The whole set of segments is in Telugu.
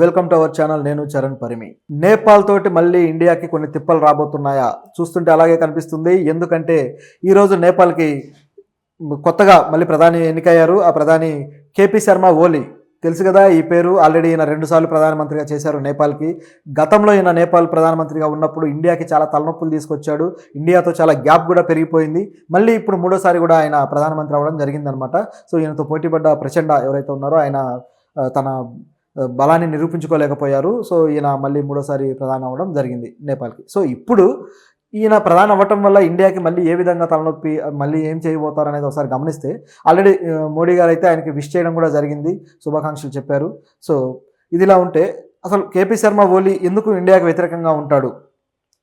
Welcome to our channel. నేను చరణ్ పరిమి. నేపాల్ తోటి మళ్ళీ ఇండియాకి కొన్ని తిప్పలు రాబోతున్నాయా? చూస్తుంటే అలాగే కనిపిస్తుంది. ఎందుకంటే ఈరోజు నేపాల్కి కొత్తగా మళ్ళీ ప్రధాని ఎన్నికయ్యారు. ఆ ప్రధాని కేపీ శర్మ ఓలీ. తెలుసు కదా ఈ పేరు. ఆల్రెడీ ఈయన 2 సార్లు ప్రధానమంత్రిగా చేశారు నేపాల్కి. గతంలో ఈయన నేపాల్ ప్రధానమంత్రిగా ఉన్నప్పుడు ఇండియాకి చాలా తలనొప్పులు తీసుకొచ్చాడు. ఇండియాతో చాలా గ్యాప్ కూడా పెరిగిపోయింది. మళ్ళీ ఇప్పుడు 3వ సారి కూడా ఆయన ప్రధానమంత్రి అవ్వడం జరిగిందనమాట. సో ఈయనతో పోటీపడ్డ ప్రచండ ఎవరైతే ఉన్నారో ఆయన తన బలాన్ని నిరూపించుకోలేకపోయారు. సో ఈయన మళ్ళీ 3వ సారి ప్రధాని అవ్వడం జరిగింది నేపాల్కి. సో ఇప్పుడు ఈయన ప్రధాని అవ్వటం వల్ల ఇండియాకి మళ్ళీ ఏ విధంగా తలనొప్పి, మళ్ళీ ఏం చేయబోతారు అనేది ఒకసారి గమనిస్తే, ఆల్రెడీ మోడీ గారు అయితే ఆయనకి విష్ చేయడం కూడా జరిగింది, శుభాకాంక్షలు చెప్పారు. సో ఇదిలా ఉంటే అసలు కేపీ శర్మ ఓలీ ఎందుకు ఇండియాకి వ్యతిరేకంగా ఉంటాడు,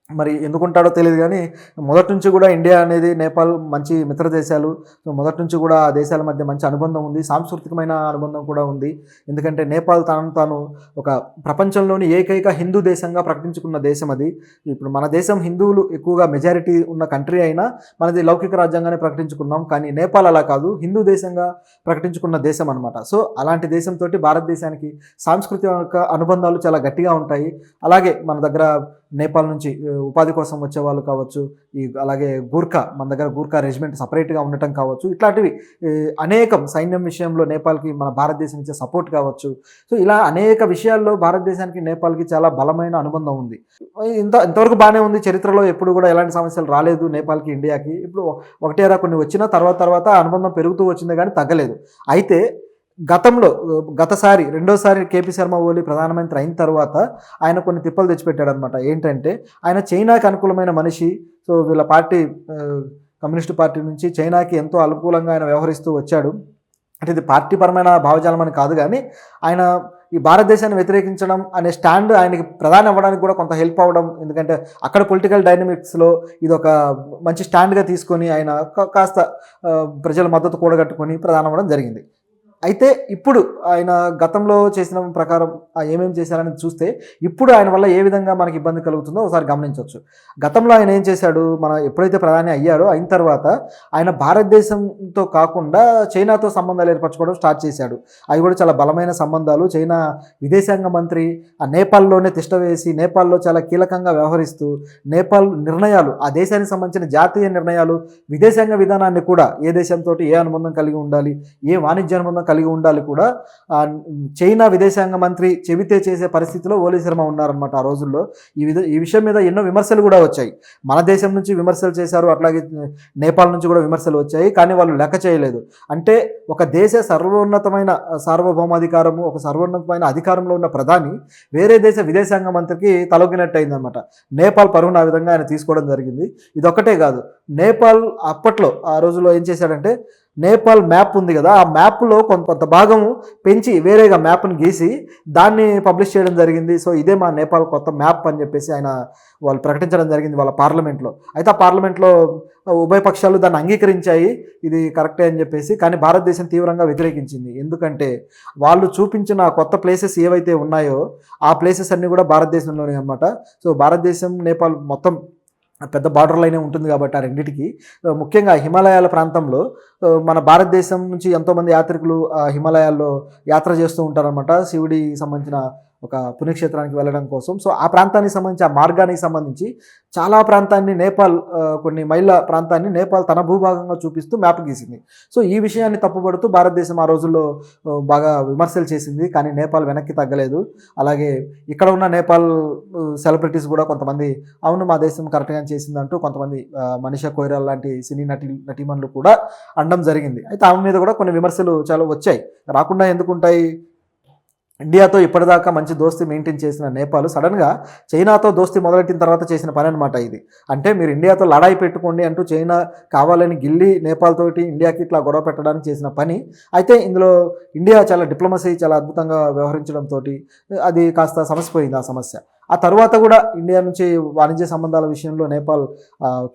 మరి ఎందుకుంటాడో తెలియదు. కానీ మొదటి నుంచి కూడా ఇండియా అనేది నేపాల్ మంచి మిత్ర దేశాలు. సో మొదటి నుంచి కూడా ఆ దేశాల మధ్య మంచి అనుబంధం ఉంది, సాంస్కృతికమైన అనుబంధం కూడా ఉంది. ఎందుకంటే నేపాల్ తనను తాను ఒక ప్రపంచంలోని ఏకైక హిందూ దేశంగా ప్రకటించుకున్న దేశం అది. ఇప్పుడు మన దేశం హిందువులు ఎక్కువగా మెజారిటీ ఉన్న కంట్రీ అయినా మనది లౌకిక రాజ్యాంగాన్ని ప్రకటించుకున్నాం. కానీ నేపాల్ అలా కాదు, హిందూ దేశంగా ప్రకటించుకున్న దేశం అనమాట. సో అలాంటి దేశంతో భారతదేశానికి సాంస్కృతిక అనుబంధాలు చాలా గట్టిగా ఉంటాయి. అలాగే మన దగ్గర నేపాల్ నుంచి ఉపాధి కోసం వచ్చే వాళ్ళు కావచ్చు, అలాగే గూర్ఖా, మన దగ్గర గూర్ఖా రెజిమెంట్ సపరేట్గా ఉండటం కావచ్చు, ఇట్లాంటివి అనేకం, సైన్యం విషయంలో నేపాల్కి మన భారతదేశం ఇచ్చే సపోర్ట్ కావచ్చు. సో ఇలా అనేక విషయాల్లో భారతదేశానికి నేపాల్కి చాలా బలమైన అనుబంధం ఉంది. ఇంతవరకు బాగానే ఉంది. చరిత్రలో ఎప్పుడు కూడా ఎలాంటి సమస్యలు రాలేదు నేపాల్కి ఇండియాకి. ఇప్పుడు ఒకటేరా కొన్ని వచ్చినా తర్వాత అనుబంధం పెరుగుతూ వచ్చిందే కానీ తగ్గలేదు. అయితే గతసారి 2వ సారి కేపీ శర్మ ఓలీ ప్రధానమంత్రి అయిన తర్వాత ఆయన కొన్ని తిప్పలు తెచ్చిపెట్టాడు అనమాట. ఏంటంటే ఆయన చైనాకి అనుకూలమైన మనిషి. సో వీళ్ళ పార్టీ కమ్యూనిస్టు పార్టీ నుంచి చైనాకి ఎంతో అనుకూలంగా ఆయన వ్యవహరిస్తూ వచ్చాడు. అంటే ఇది పార్టీపరమైన భావజాలం అని కాదు, కానీ ఆయన ఈ భారతదేశాన్ని వ్యతిరేకించడం అనే స్టాండ్ ఆయనకి ప్రధాని అవ్వడానికి కూడా కొంత హెల్ప్ అవ్వడం. ఎందుకంటే అక్కడ పొలిటికల్ డైనమిక్స్లో ఇది ఒక మంచి స్టాండ్గా తీసుకొని ఆయన కాస్త ప్రజల మద్దతు కూడగట్టుకొని ప్రధాని అవ్వడం జరిగింది. అయితే ఇప్పుడు ఆయన గతంలో చేసిన ప్రకారం ఏమేమి చేశారని చూస్తే ఇప్పుడు ఆయన వల్ల ఏ విధంగా మనకి ఇబ్బంది కలుగుతుందో ఒకసారి గమనించవచ్చు. గతంలో ఆయన ఏం చేశాడు, మన ఎప్పుడైతే ప్రధాని అయ్యాడో అయిన తర్వాత ఆయన భారతదేశంతో కాకుండా చైనాతో సంబంధాలు ఏర్పరచుకోవడం స్టార్ట్ చేశాడు. అవి కూడా చాలా బలమైన సంబంధాలు. చైనా విదేశాంగ మంత్రి ఆ నేపాల్లోనే తిష్టవేసి నేపాల్లో చాలా కీలకంగా వ్యవహరిస్తూ నేపాల్ నిర్ణయాలు, ఆ దేశానికి సంబంధించిన జాతీయ నిర్ణయాలు, విదేశాంగ విధానాన్ని కూడా ఏ దేశంతో ఏ అనుబంధం కలిగి ఉండాలి, ఏ వాణిజ్య అనుబంధం కలిగి ఉండాలి కూడా చైనా విదేశాంగ మంత్రి చెబితే చేసే పరిస్థితిలో ఓలీ శర్మ ఉన్నారనమాట ఆ రోజుల్లో. ఈ విషయం మీద ఎన్నో విమర్శలు కూడా వచ్చాయి. మన దేశం నుంచి విమర్శలు చేశారు, అట్లాగే నేపాల్ నుంచి కూడా విమర్శలు వచ్చాయి. కానీ వాళ్ళు లెక్క చేయలేదు. అంటే ఒక దేశ సర్వోన్నతమైన సార్వభౌమాధికారము, ఒక సర్వోన్నతమైన అధికారంలో ఉన్న ప్రధాని వేరే దేశ విదేశాంగ మంత్రికి తలొగ్గినట్టు అయిందనమాట. నేపాల్ పరువును ఆ విధంగా ఆయన తీసుకోవడం జరిగింది. ఇదొక్కటే కాదు, నేపాల్ అప్పట్లో ఆ రోజుల్లో ఏం చేశాడంటే, నేపాల్ మ్యాప్ ఉంది కదా, ఆ మ్యాప్లో కొంత భాగము పెంచి వేరేగా మ్యాప్ని గీసి దాన్ని పబ్లిష్ చేయడం జరిగింది. సో ఇదే మా నేపాల్ కొత్త మ్యాప్ అని చెప్పేసి వాళ్ళు ప్రకటించడం జరిగింది వాళ్ళ పార్లమెంట్లో. అయితే ఆ పార్లమెంట్లో ఉభయ పక్షాలు దాన్ని అంగీకరించాయి, ఇది కరెక్టే అని చెప్పేసి. కానీ భారతదేశం తీవ్రంగా వ్యతిరేకించింది. ఎందుకంటే వాళ్ళు చూపించిన కొత్త ప్లేసెస్ ఏవైతే ఉన్నాయో ఆ ప్లేసెస్ అన్నీ కూడా భారతదేశంలోనే అనమాట. సో భారతదేశం నేపాల్ మొత్తం పెద్ద బార్డర్ లైనే ఉంటుంది కాబట్టి ఆ రెండింటికి, ముఖ్యంగా హిమాలయాల ప్రాంతంలో మన భారతదేశం నుంచి ఎంతోమంది యాత్రికులు హిమాలయాల్లో యాత్ర చేస్తూ ఉంటారనమాట, శివుడి సంబంధించిన ఒక పుణ్యక్షేత్రానికి వెళ్ళడం కోసం. సో ఆ ప్రాంతానికి సంబంధించి, ఆ మార్గానికి సంబంధించి చాలా ప్రాంతాన్ని నేపాల్, కొన్ని మైళ్ళ ప్రాంతాన్ని నేపాల్ తన భూభాగంగా చూపిస్తూ మ్యాప్ గీసింది. సో ఈ విషయాన్ని తప్పుపడుతూ భారతదేశం ఆ రోజుల్లో బాగా విమర్శలు చేసింది. కానీ నేపాల్ వెనక్కి తగ్గలేదు. అలాగే ఇక్కడ ఉన్న నేపాల్ సెలబ్రిటీస్ కూడా కొంతమంది అవును మా దేశం కరెక్ట్గా చేసిందంటూ కొంతమంది మనీషా కొయిరాలా లాంటి సినీ నటీమణులు కూడా అనడం జరిగింది. అయితే ఆమె మీద కూడా కొన్ని విమర్శలు చాలా వచ్చాయి. రాకుండా ఎందుకుంటాయి? ఇండియాతో ఇప్పటిదాకా మంచి దోస్తీ మెయింటైన్ చేసిన నేపాల్ సడన్గా చైనాతో దోస్తీ మొదలెట్టిన తర్వాత చేసిన పని అనమాట ఇది. అంటే మీరు ఇండియాతో లడాయి పెట్టుకోండి అంటూ చైనా కావాలని గిల్లి నేపాల్ తోటి ఇండియాకి ఇట్లా గొడవ పెట్టడానికి చేసిన పని. అయితే ఇందులో ఇండియా చాలా డిప్లొమసీ చాలా అద్భుతంగా వ్యవహరించడంతో అది కాస్త సమసిపోయింది ఆ సమస్య. ఆ తర్వాత కూడా ఇండియా నుంచి వాణిజ్య సంబంధాల విషయంలో నేపాల్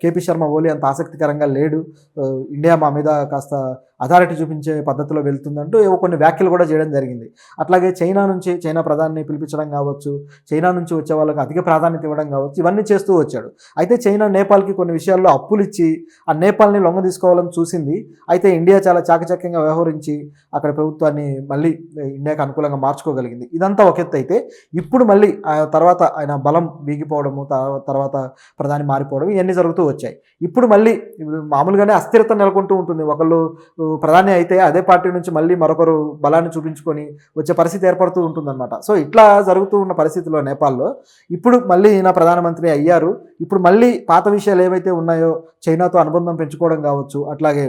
కేపీ శర్మ ఓలీ అంత ఆసక్తికరంగా లేడు. ఇండియా మా మీద కాస్త అథారిటీ చూపించే పద్ధతిలో వెళ్తుందంటూ ఏవో కొన్ని వ్యాఖ్యలు కూడా చేయడం జరిగింది. అట్లాగే చైనా ప్రధాని పిలిపించడం కావచ్చు, చైనా నుంచి వచ్చే వాళ్ళకి అధిక ప్రాధాన్యత ఇవ్వడం కావచ్చు, ఇవన్నీ చేస్తూ వచ్చాడు. అయితే చైనా నేపాల్కి కొన్ని విషయాల్లో అప్పులిచ్చి ఆ నేపాల్ని లొంగ తీసుకోవాలని చూసింది. అయితే ఇండియా చాలా చాకచక్యంగా వ్యవహరించి అక్కడ ప్రభుత్వాన్ని మళ్ళీ ఇండియాకి అనుకూలంగా మార్చుకోగలిగింది. ఇదంతా ఒక ఎత్తు అయితే, ఇప్పుడు మళ్ళీ తర్వాత ఆయన బలం వీగిపోవడము, తర్వాత ప్రధాని మారిపోవడం, ఇవన్నీ జరుగుతూ వచ్చాయి. ఇప్పుడు మళ్ళీ మామూలుగానే అస్థిరత నెలకొంటూ ఉంటుంది. ఒకళ్ళు ప్రధాని అయితే అదే పార్టీ నుంచి మళ్ళీ మరొకరు బలాన్ని చూపించుకొని వచ్చే పరిస్థితి ఏర్పడుతూ ఉంటుందన్నమాట. సో ఇట్లా జరుగుతూ ఉన్న పరిస్థితిలో నేపాల్లో ఇప్పుడు మళ్ళీ ఈయన ప్రధానమంత్రి అయ్యారు. ఇప్పుడు మళ్ళీ పాత విషయాలు ఏవైతే ఉన్నాయో చైనాతో అనుబంధం పెంచుకోవడం కావచ్చు, అట్లాగే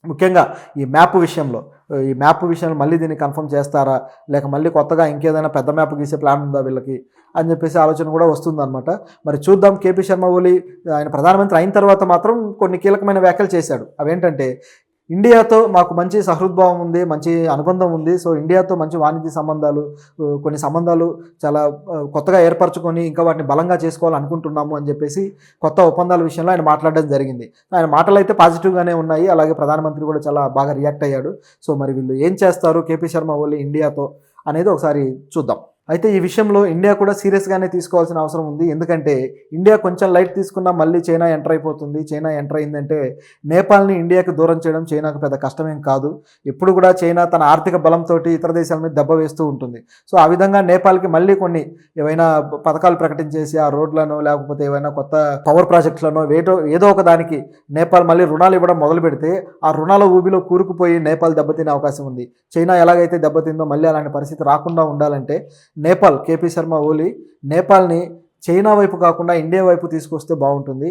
ముఖ్యంగా ఈ మ్యాప్ విషయంలో మళ్ళీ దీన్ని కన్ఫర్మ్ చేస్తారా, లేక మళ్ళీ కొత్తగా ఇంకేదైనా పెద్ద మ్యాప్ గీసే ప్లాన్ ఉందా వీళ్ళకి అని చెప్పేసి ఆలోచన కూడా వస్తుందన్నమాట. మరి చూద్దాం. కేపీ శర్మ ఓలీ ఆయన ప్రధానమంత్రి అయిన తర్వాత మాత్రం కొన్ని కీలకమైన వ్యాఖ్యలు చేశాడు. అవేంటంటే, ఇండియాతో మాకు మంచి సహృద్భావం ఉంది, మంచి అనుబంధం ఉంది. సో ఇండియాతో మంచి వాణిజ్య సంబంధాలు, కొన్ని సంబంధాలు చాలా కొత్తగా ఏర్పరచుకొని ఇంకా వాటిని బలంగా చేసుకోవాలనుకుంటున్నాము అని చెప్పేసి కొత్త ఒప్పందాల విషయంలో ఆయన మాట్లాడడం జరిగింది. ఆయన మాటలు అయితే పాజిటివ్గానే ఉన్నాయి. అలాగే ప్రధానమంత్రి కూడా చాలా బాగా రియాక్ట్ అయ్యాడు. సో మరి వీళ్ళు ఏం చేస్తారు కేపీ శర్మ ఓలీ ఇండియాతో అనేది ఒకసారి చూద్దాం. అయితే ఈ విషయంలో ఇండియా కూడా సీరియస్గానే తీసుకోవాల్సిన అవసరం ఉంది. ఎందుకంటే ఇండియా కొంచెం లైట్ తీసుకున్నా మళ్ళీ చైనా ఎంటర్ అయిపోతుంది. చైనా ఎంటర్ అయిందంటే నేపాల్ని ఇండియాకి దూరం చేయడం చైనాకు పెద్ద కష్టమేం కాదు. ఎప్పుడు కూడా చైనా తన ఆర్థిక బలంతో ఇతర దేశాల మీద దెబ్బ వేస్తూ ఉంటుంది. సో ఆ విధంగా నేపాల్కి మళ్ళీ కొన్ని ఏవైనా పథకాలు ప్రకటించేసి ఆ రోడ్లను, లేకపోతే ఏవైనా కొత్త పవర్ ప్రాజెక్టులను ఏదో ఒక దానికి నేపాల్ మళ్ళీ రుణాలు ఇవ్వడం మొదలు పెడితే ఆ రుణాల ఊబిలో కూరుకుపోయి నేపాల్ దెబ్బతినే అవకాశం ఉంది. చైనా ఎలాగైతే దెబ్బతిందో మళ్ళీ అలాంటి పరిస్థితి రాకుండా ఉండాలంటే కేపీ శర్మ ఓలీ నేపాల్ని చైనా వైపు కాకుండా ఇండియా వైపు తీసుకొస్తే బాగుంటుంది.